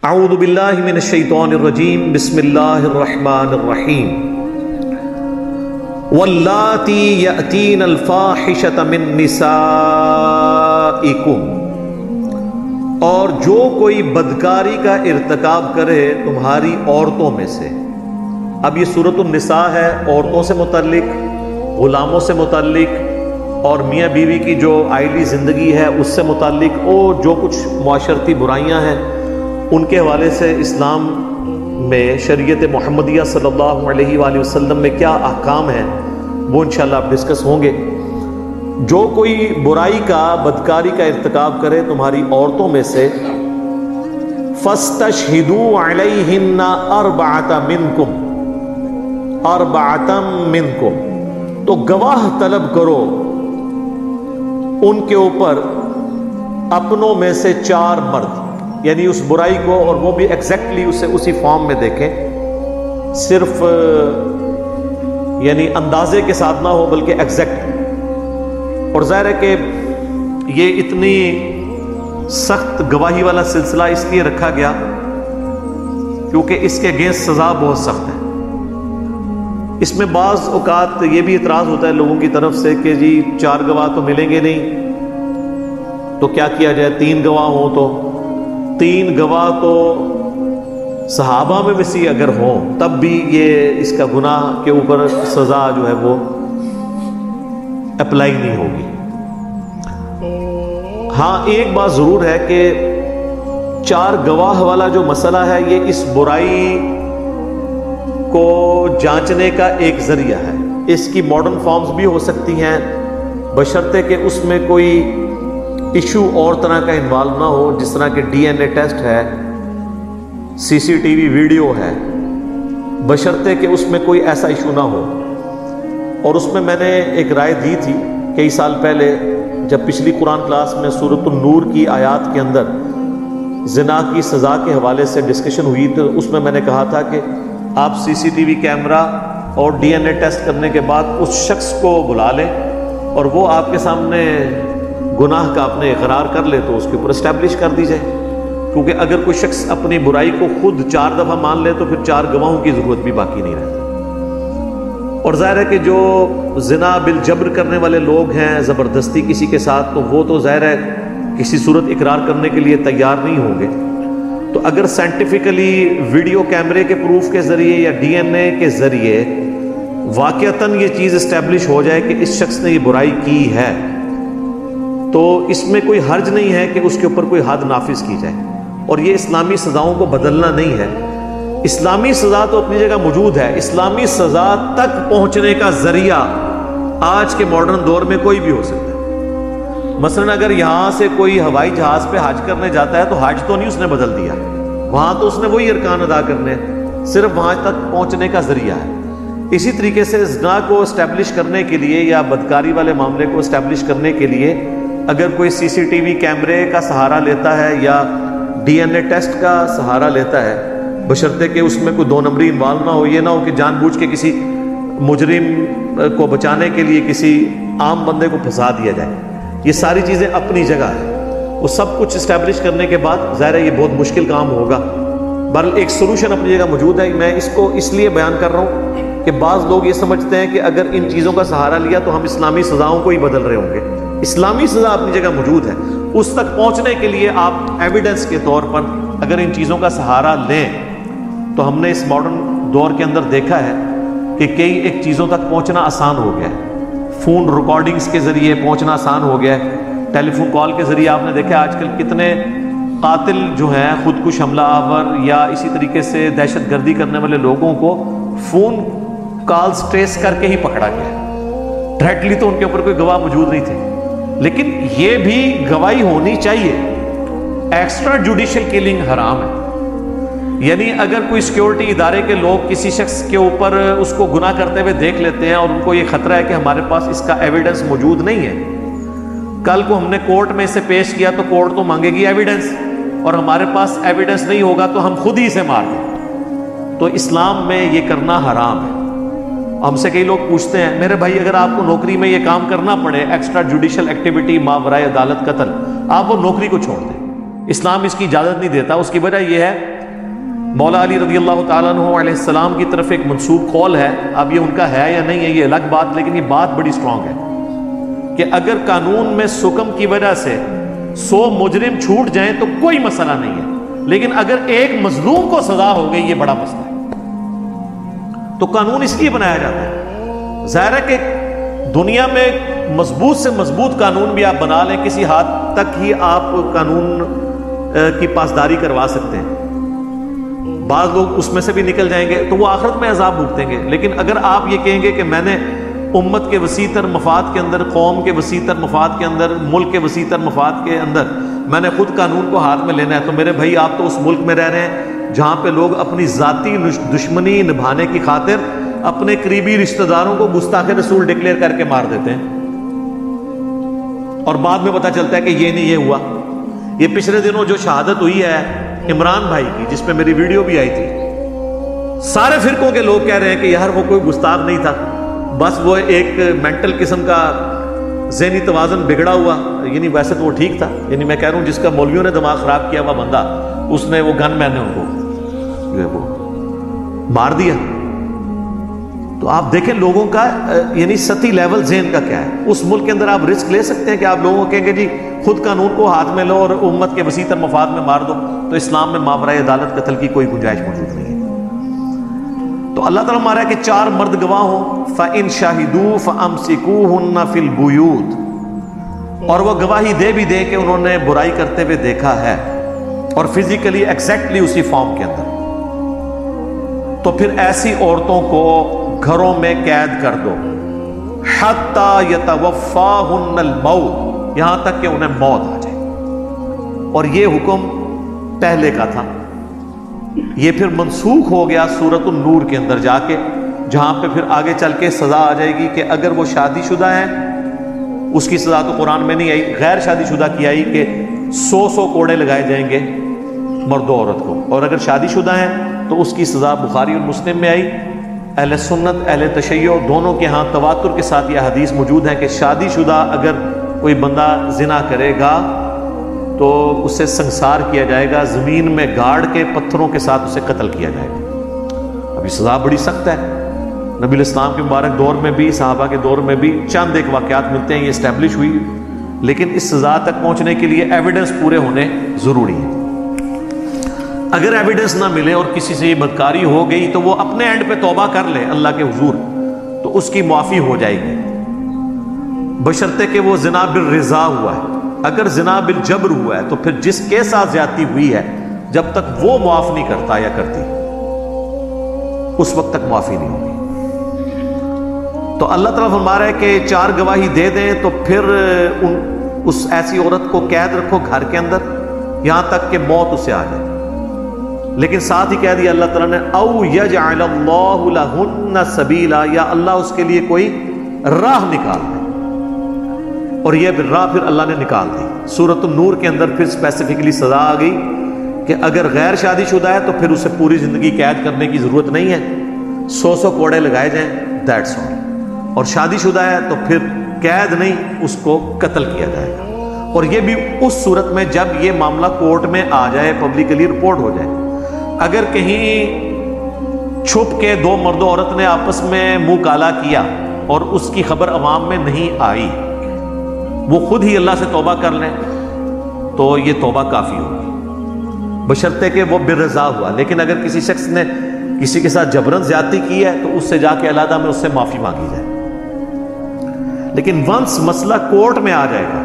اعوذ باللہ من الشیطان الرجیم بسم اللہ الرحمن الرحیم واللاتی یأتین الفاحشۃ من نسائکم، اور جو کوئی بدکاری کا ارتکاب کرے تمہاری عورتوں میں سے۔ اب یہ سورۃ النساء ہے، عورتوں سے متعلق، غلاموں سے متعلق، اور میاں بیوی کی جو آئلی زندگی ہے اس سے متعلق، اور جو کچھ معاشرتی برائیاں ہیں ان کے حوالے سے اسلام میں شریعت محمدیہ صلی اللہ علیہ وآلہ وسلم میں کیا احکام ہیں وہ انشاءاللہ اب ڈسکس ہوں گے۔ جو کوئی برائی کا، بدکاری کا ارتکاب کرے تمہاری عورتوں میں سے، فَاسْتَشْهِدُوا عَلَيْهِنَّ أَرْبَعَةً مِّنْكُمْ، تو گواہ طلب کرو ان کے اوپر اپنوں میں سے 4 مرد، یعنی اس برائی کو، اور وہ بھی ایگزیکٹلی اسے اسی فارم میں دیکھیں، صرف یعنی اندازے کے ساتھ نہ ہو بلکہ ایگزیکٹ۔ اور ظاہر ہے کہ یہ اتنی سخت گواہی والا سلسلہ اس لیے رکھا گیا کیونکہ اس کے اگینسٹ سزا بہت سخت ہے۔ اس میں بعض اوقات یہ بھی اعتراض ہوتا ہے لوگوں کی طرف سے کہ جی 4 گواہ تو ملیں گے نہیں، تو کیا کیا جائے؟ 3 گواہ ہوں تو 3 گواہ تو صحابہ میں سے اگر ہوں تب بھی یہ اس کا گناہ کے اوپر سزا جو ہے وہ اپلائی نہیں ہوگی۔ ہاں ایک بات ضرور ہے کہ 4 گواہ والا جو مسئلہ ہے یہ اس برائی کو جانچنے کا ایک ذریعہ ہے۔ اس کی ماڈرن فارمز بھی ہو سکتی ہیں بشرطے کہ اس میں کوئی ایشو اور طرح کا انوالو نہ ہو، جس طرح کہ ڈی این اے ٹیسٹ ہے، سی سی ٹی وی ویڈیو ہے، بشرطے کہ اس میں کوئی ایسا ایشو نہ ہو۔ اور اس میں نے ایک رائے دی تھی کئی سال پہلے جب پچھلی قرآن کلاس میں سورۃ النور کی آیات کے اندر زنا کی سزا کے حوالے سے ڈسکشن ہوئی، تو اس میں نے کہا تھا کہ آپ سی سی ٹی وی کیمرہ اور ڈی این اے ٹیسٹ کرنے کے بعد اس شخص کو بلا لیں اور وہ آپ کے سامنے گناہ کا اپنے اقرار کر لے تو اس کے اوپر اسٹیبلش کر دی جائے، کیونکہ اگر کوئی شخص اپنی برائی کو خود 4 دفعہ مان لے تو پھر 4 گواہوں کی ضرورت بھی باقی نہیں رہتی۔ اور ظاہر ہے کہ جو زنا بالجبر کرنے والے لوگ ہیں زبردستی کسی کے ساتھ، تو وہ تو ظاہر ہے کسی صورت اقرار کرنے کے لیے تیار نہیں ہوں گے۔ تو اگر سائنٹیفکلی ویڈیو کیمرے کے پروف کے ذریعے یا ڈی این اے کے ذریعے واقعتاً یہ چیز اسٹیبلش ہو جائے کہ اس شخص نے یہ برائی کی ہے، تو اس میں کوئی حرج نہیں ہے کہ اس کے اوپر کوئی حد نافذ کی جائے۔ اور یہ اسلامی سزاؤں کو بدلنا نہیں ہے، اسلامی سزا تو اپنی جگہ موجود ہے۔ اسلامی سزا تک پہنچنے کا ذریعہ آج کے ماڈرن دور میں کوئی بھی ہو سکتا ہے۔ مثلا اگر یہاں سے کوئی ہوائی جہاز پہ حج کرنے جاتا ہے تو حج تو نہیں اس نے بدل دیا، وہاں تو اس نے وہی ارکان ادا کرنے ہیں، صرف وہاں تک پہنچنے کا ذریعہ ہے۔ اسی طریقے سے زنا کو اسٹیبلش کرنے کے لیے یا بدکاری والے معاملے کو اسٹیبلش کرنے کے لیے اگر کوئی سی سی ٹی وی کیمرے کا سہارا لیتا ہے یا ڈی این اے ٹیسٹ کا سہارا لیتا ہے، بشرطے کہ اس میں کوئی 2 نمبری انوالو نہ ہو، یہ نہ ہو کہ جان بوجھ کے کسی مجرم کو بچانے کے لیے کسی عام بندے کو پھنسا دیا جائے۔ یہ ساری چیزیں اپنی جگہ ہیں، وہ سب کچھ اسٹیبلش کرنے کے بعد ظاہر ہے یہ بہت مشکل کام ہوگا۔ بہرحال ایک سلوشن اپنی جگہ موجود ہے۔ میں اس کو اس لیے بیان کر رہا ہوں کہ بعض لوگ یہ سمجھتے ہیں کہ اگر ان چیزوں کا سہارا لیا تو ہم اسلامی سزاؤں کو ہی بدل رہے ہوں گے۔ اسلامی سزا اپنی جگہ موجود ہے، اس تک پہنچنے کے لیے آپ ایویڈنس کے طور پر اگر ان چیزوں کا سہارا لیں تو ہم نے اس ماڈرن دور کے اندر دیکھا ہے کہ کئی ایک چیزوں تک پہنچنا آسان ہو گیا ہے۔ فون ریکارڈنگز کے ذریعے پہنچنا آسان ہو گیا ہے، ٹیلی فون کال کے ذریعے آپ نے دیکھا آج کل کتنے قاتل جو ہیں، خودکش حملہ آور یا اسی طریقے سے دہشت گردی کرنے والے لوگوں کو فون کالز ٹریس کر کے ہی پکڑا گیا۔ ڈائریکٹلی تو ان کے اوپر کوئی گواہ موجود نہیں تھے، لیکن یہ بھی گواہی ہونی چاہیے۔ ایکسٹرا جوڈیشل کلنگ حرام ہے، یعنی اگر کوئی سیکیورٹی ادارے کے لوگ کسی شخص کے اوپر اس کو گناہ کرتے ہوئے دیکھ لیتے ہیں اور ان کو یہ خطرہ ہے کہ ہمارے پاس اس کا ایویڈنس موجود نہیں ہے، کل کو ہم نے کورٹ میں اسے پیش کیا تو کورٹ تو مانگے گی ایویڈنس، اور ہمارے پاس ایویڈنس نہیں ہوگا تو ہم خود ہی اسے مار دیں۔ تو اسلام میں یہ کرنا حرام ہے۔ ہم سے کئی لوگ پوچھتے ہیں میرے بھائی اگر آپ کو نوکری میں یہ کام کرنا پڑے، ایکسٹرا جوڈیشل ایکٹیویٹی، ماورائے عدالت قتل، آپ وہ نوکری کو چھوڑ دیں۔ اسلام اس کی اجازت نہیں دیتا. اس کی وجہ یہ ہے مولا علی رضی اللہ تعالیٰ عنہ علیہ السلام کی طرف ایک منسوب قول ہے. اب یہ ان کا ہے یا نہیں ہے یہ الگ بات، لیکن یہ بات بڑی سٹرونگ ہے کہ اگر قانون میں سکم کی وجہ سے 100 مجرم چھوٹ جائیں تو کوئی مسئلہ نہیں ہے، لیکن اگر ایک مظلوم کو سزا ہو گئی یہ بڑا مسئلہ ہے. تو قانون اس لیے بنایا جاتا ہے. ظاہر ہے کہ دنیا میں مضبوط سے مضبوط قانون بھی آپ بنا لیں، کسی حد تک ہی آپ قانون کی پاسداری کروا سکتے ہیں. بعض لوگ اس میں سے بھی نکل جائیں گے تو وہ آخرت میں عذاب بھگتیں گے. لیکن اگر آپ یہ کہیں گے کہ میں نے امت کے وسیع تر مفاد کے اندر، قوم کے وسیع تر مفاد کے اندر، ملک کے وسیع تر مفاد کے اندر میں نے خود قانون کو ہاتھ میں لینا ہے، تو میرے بھائی آپ تو اس ملک میں رہ رہے ہیں جہاں پہ لوگ اپنی ذاتی دشمنی نبھانے کی خاطر اپنے قریبی رشتہ داروں کو گستاخ رسول ڈکلیئر کر کے مار دیتے ہیں، اور بعد میں پتہ چلتا ہے کہ یہ نہیں یہ ہوا. یہ پچھلے دنوں جو شہادت ہوئی ہے عمران بھائی کی، جس پہ میری ویڈیو بھی آئی تھی، سارے فرقوں کے لوگ کہہ رہے ہیں کہ یار وہ کوئی گستاخ نہیں تھا، بس وہ ایک مینٹل قسم کا ذہنی توازن بگڑا ہوا. یعنی ویسے تو وہ ٹھیک تھا. یعنی میں کہہ رہا ہوں جس کا مولویوں نے دماغ خراب کیا ہوا بندہ، اس نے وہ گن مین نے ان کو جو ہے وہ مار دیا. تو آپ دیکھیں لوگوں کا یعنی سطحی لیول ذہن کا کیا ہے. اس ملک کے اندر آپ رسک لے سکتے ہیں کہ آپ لوگوں کو کہیں گے جی خود قانون کو ہاتھ میں لو اور امت کے وسیع تر مفاد میں مار دو. تو اسلام میں ماورائے عدالت قتل کی کوئی گنجائش موجود نہیں ہے. تو اللہ تعالیٰ مارا ہے کہ 4 مرد گواہ ہوں، فَإِن شَهِدُوا فَأَمْسِكُوهُنَّ فِي الْبُيُوتِ، اور وہ گواہی دے بھی دے کہ انہوں نے برائی کرتے ہوئے دیکھا ہے، اور فزیکلی ایگزیکٹلی اسی فارم کے اندر، تو پھر ایسی عورتوں کو گھروں میں قید کر دو، حَتَّى يَتَوَفَّاهُنَّ الْمَوْتِ، یہاں تک کہ انہیں موت آ جائے. اور یہ حکم پہلے کا تھا. یہ پھر منسوخ ہو گیا سورۃ النور کے اندر جا کے، جہاں پہ پھر آگے چل کے سزا آ جائے گی کہ اگر وہ شادی شدہ ہیں، اس کی سزا تو قرآن میں نہیں آئی، غیر شادی شدہ کی آئی کہ 100 کوڑے لگائے جائیں گے مرد و عورت کو. اور اگر شادی شدہ ہیں تو اس کی سزا بخاری اور مسلم میں آئی. اہل سنت اہل تشیع دونوں کے ہاں تواتر کے ساتھ یہ حدیث موجود ہے کہ شادی شدہ اگر کوئی بندہ زنا کرے گا تو اسے سنسار کیا جائے گا، زمین میں گاڑ کے پتھروں کے ساتھ اسے قتل کیا جائے گا. ابھی سزا بڑی سخت ہے. نبی الاسلام کے مبارک دور میں بھی، صحابہ کے دور میں بھی چند ایک واقعات ملتے ہیں یہ اسٹیبلش ہوئی، لیکن اس سزا تک پہنچنے کے لیے ایویڈنس پورے ہونے ضروری ہے. اگر ایویڈنس نہ ملے اور کسی سے یہ بدکاری ہو گئی تو وہ اپنے اینڈ پہ توبہ کر لے اللہ کے حضور، تو اس کی معافی ہو جائے گی، بشرطے کہ وہ زنا بالرضا ہوا ہے. اگر زنا بالجبر ہوا ہے تو پھر جس کے ساتھ زیادتی ہوئی ہے جب تک وہ معاف نہیں کرتا یا کرتی اس وقت تک معافی نہیں ہوگی. تو اللہ تعالیٰ فرما رہا ہے کہ 4 گواہی دے دیں تو پھر اس ایسی عورت کو قید رکھو گھر کے اندر یہاں تک کہ موت اسے آ جائے. لیکن ساتھ ہی کہہ دیا اللہ تعالیٰ نے او یجعل اللہ لہن سبیلا، یا اللہ اس کے لیے کوئی راہ نکال دے. اور یہ راہ پھر اللہ نے نکال دی. سورۃ النور کے اندر پھر اسپیسیفکلی سزا آ گئی کہ اگر غیر شادی شدہ ہے تو پھر اسے پوری زندگی قید کرنے کی ضرورت نہیں ہے، 100 کوڑے لگائے جائیں، دیٹس آل. اور شادی شدہ ہے تو پھر قید نہیں، اس کو قتل کیا جائے گا. اور یہ بھی اس صورت میں جب یہ معاملہ کورٹ میں آ جائے، پبلکلی رپورٹ ہو جائے. اگر کہیں چھپ کے 2 مرد و عورت نے آپس میں منہ کالا کیا اور اس کی خبر عوام میں نہیں آئی، وہ خود ہی اللہ سے توبہ کر لیں تو یہ توبہ کافی ہوگی، بشرطے کہ وہ بالرضا ہوا. لیکن اگر کسی شخص نے کسی کے ساتھ جبرن زیادتی کی ہے تو اس سے جا کے علیحدہ میں اس سے معافی مانگی جائے. لیکن ونس مسئلہ کورٹ میں آ جائے گا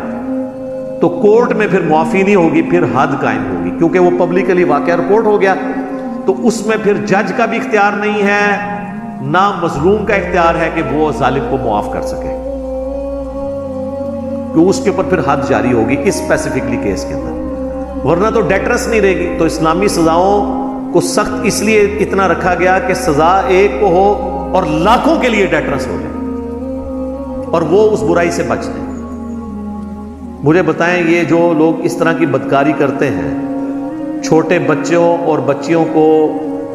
تو کورٹ میں پھر معافی نہیں ہوگی، پھر حد قائم ہوگی، کیونکہ وہ پبلکلی واقعہ رپورٹ ہو گیا. تو اس میں پھر جج کا بھی اختیار نہیں ہے، نہ مظلوم کا اختیار ہے کہ وہ ظالم کو معاف کر سکے، کہ اس کے اوپر پھر حد جاری ہوگی اس اسپیسیفکلی کیس کے اندر. ورنہ تو ڈیٹرس نہیں رہے گی. تو اسلامی سزاؤں کو سخت اس لیے اتنا رکھا گیا کہ سزا ایک کو ہو اور لاکھوں کے لیے ڈیٹرس ہو جائے اور وہ اس برائی سے بچ جائیں. مجھے بتائیں یہ جو لوگ اس طرح کی بدکاری کرتے ہیں، چھوٹے بچوں اور بچیوں کو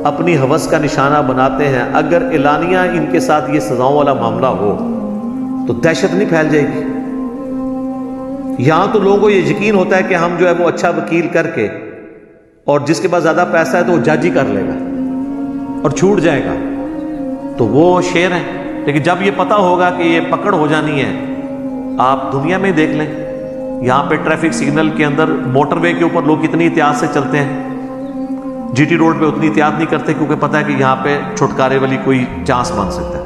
اپنی ہوس کا نشانہ بناتے ہیں، اگر اعلانیہ ان کے ساتھ یہ سزاؤں والا معاملہ ہو تو دہشت نہیں پھیل جائے گی؟ یہاں تو لوگوں کو یہ یقین ہوتا ہے کہ ہم جو ہے وہ اچھا وکیل کر کے، اور جس کے پاس زیادہ پیسہ ہے تو وہ جج ہی کر لے گا اور چھوٹ جائے گا، تو وہ شیر ہے۔ لیکن جب یہ پتہ ہوگا کہ یہ پکڑ ہو جانی ہے، آپ دنیا میں دیکھ لیں، یہاں پہ ٹریفک سگنل کے اندر موٹر وے کے اوپر لوگ کتنی احتیاط سے چلتے ہیں، جی ٹی روڈ پہ اتنی احتیاط نہیں کرتے کیونکہ پتہ ہے کہ یہاں پہ چھٹکارے والی کوئی چانس بن سکتا ہے۔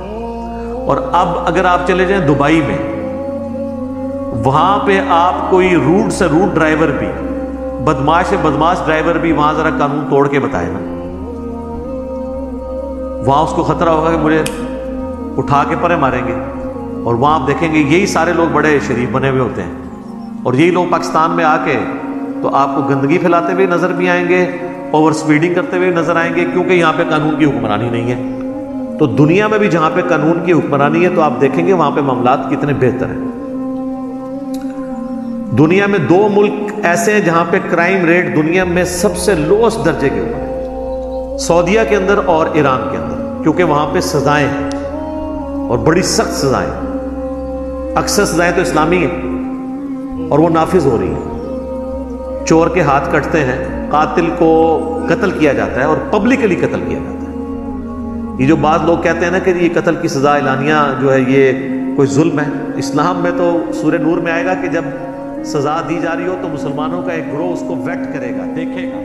اور اب اگر آپ چلے جائیں دبئی میں، وہاں پہ آپ کوئی روڈ سے روڈ ڈرائیور بھی، بدماش سے بدماش ڈرائیور بھی وہاں ذرا قانون توڑ کے بتائے نا، وہاں اس کو خطرہ ہوگا کہ مجھے اٹھا کے پرے ماریں گے۔ اور وہاں آپ دیکھیں گے یہی سارے لوگ بڑے شریف بنے ہوئے ہوتے ہیں، اور یہی لوگ پاکستان میں آ کے تو آپ کو گندگی پھیلاتے ہوئے نظر بھی آئیں گے، اوور سپیڈنگ کرتے ہوئے نظر آئیں گے، کیونکہ یہاں پہ قانون کی حکمرانی نہیں ہے۔ تو دنیا میں بھی جہاں پہ قانون کی حکمرانی ہے تو آپ دیکھیں گے وہاں پہ معاملات کتنے بہتر ہیں۔ دنیا میں 2 ملک ایسے ہیں جہاں پہ کرائم ریٹ دنیا میں سب سے لوسٹ درجے کے اوپر ہے، سعودیہ کے اندر اور ایران کے اندر، کیونکہ وہاں پہ سزائیں ہیں اور بڑی سخت سزائیں، اکثر سزائیں تو اسلامی ہیں اور وہ نافذ ہو رہی ہیں۔ چور کے ہاتھ کٹتے ہیں، قاتل کو قتل کیا جاتا ہے اور پبلکلی قتل کیا جاتا ہے۔ یہ جو بعض لوگ کہتے ہیں نا کہ یہ قتل کی سزا اعلانیہ جو ہے یہ کوئی ظلم ہے، اسلام میں تو سورہ نور میں آئے گا کہ جب سزا دی جا رہی ہو تو مسلمانوں کا ایک گروہ اس کو ویٹ کرے گا، دیکھے گا